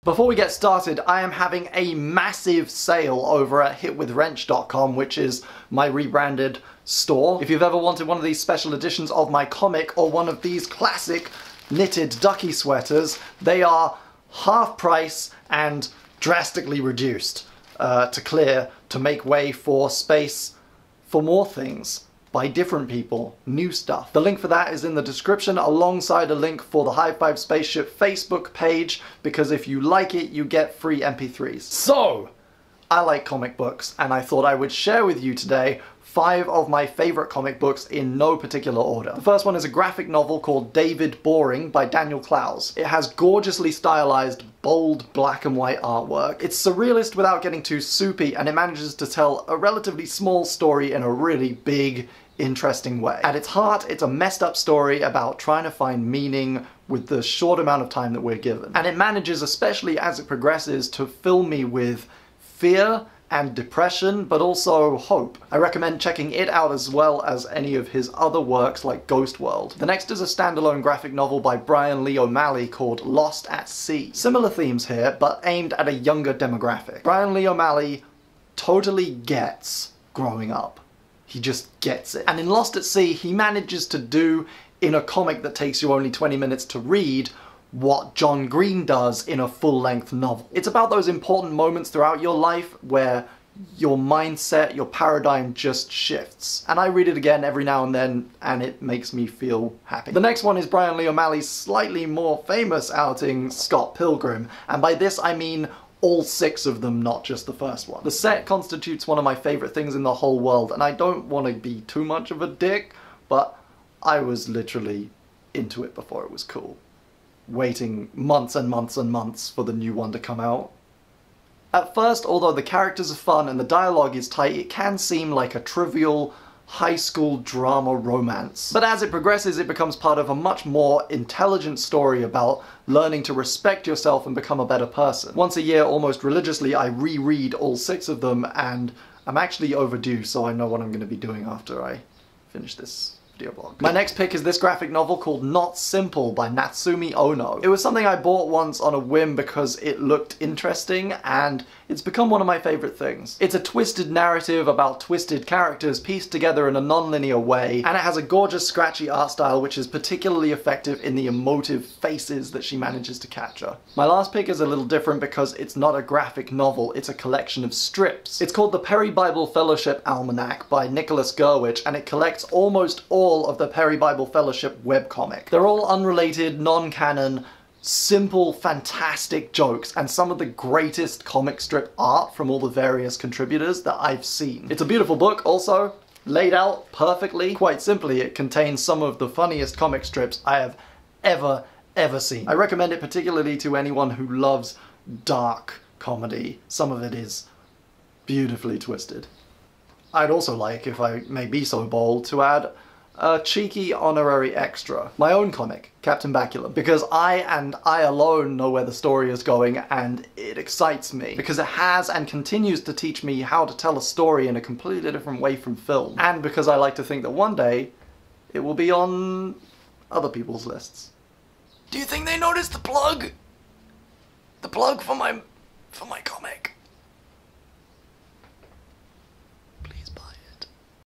Before we get started, I am having a massive sale over at hitwithwrench.com, which is my rebranded store. If you've ever wanted one of these special editions of my comic or one of these classic knitted ducky sweaters, they are half price and drastically reduced to clear, to make way for space for more things by different people, new stuff. The link for that is in the description alongside a link for the High Five Spaceship Facebook page, because if you like it, you get free MP3s. So, I like comic books, and I thought I would share with you today 5 of my favorite comic books in no particular order. The first one is a graphic novel called David Boring by Daniel Clowes. It has gorgeously stylized, bold black and white artwork. It's surrealist without getting too soupy, and it manages to tell a relatively small story in a really big, interesting way. At its heart, it's a messed up story about trying to find meaning with the short amount of time that we're given. And it manages, especially as it progresses, to fill me with fear and depression, but also hope. I recommend checking it out as well as any of his other works like Ghost World. The next is a standalone graphic novel by Brian Lee O'Malley called Lost at Sea. Similar themes here, but aimed at a younger demographic. Brian Lee O'Malley totally gets growing up. He just gets it. And in Lost at Sea, he manages to do, in a comic that takes you only 20 minutes to read, what John Green does in a full-length novel. It's about those important moments throughout your life where your mindset, your paradigm just shifts. And I read it again every now and then, and it makes me feel happy. The next one is Brian Lee O'Malley's slightly more famous outing, Scott Pilgrim. And by this I mean all 6 of them, not just the first one. The set constitutes one of my favorite things in the whole world, and I don't want to be too much of a dick, but I was literally into it before it was cool, waiting months and months and months for the new one to come out. At first, although the characters are fun and the dialogue is tight, it can seem like a trivial high school drama romance. But as it progresses, it becomes part of a much more intelligent story about learning to respect yourself and become a better person. Once a year, almost religiously, I reread all 6 of them, and I'm actually overdue, so I know what I'm going to be doing after I finish this video blog. My next pick is this graphic novel called Not Simple by Natsumi Ono. It was something I bought once on a whim because it looked interesting, and it's become one of my favorite things. It's a twisted narrative about twisted characters pieced together in a non-linear way, and it has a gorgeous scratchy art style which is particularly effective in the emotive faces that she manages to capture. My last pick is a little different because it's not a graphic novel, it's a collection of strips. It's called the Peri Bible Fellowship Almanac by Nicholas Gerwich, and it collects almost all of the Peri Bible Fellowship webcomic. They're all unrelated, non-canon, simple, fantastic jokes, and some of the greatest comic strip art from all the various contributors that I've seen. It's a beautiful book, also, laid out perfectly. Quite simply, it contains some of the funniest comic strips I have ever seen. I recommend it particularly to anyone who loves dark comedy. Some of it is beautifully twisted. I'd also like, if I may be so bold, to add a cheeky honorary extra. My own comic, Captain Bakula, because I and I alone know where the story is going, and it excites me because it has and continues to teach me how to tell a story in a completely different way from film, and because I like to think that one day it will be on other people's lists. Do you think they noticed the plug? The plug for my comic?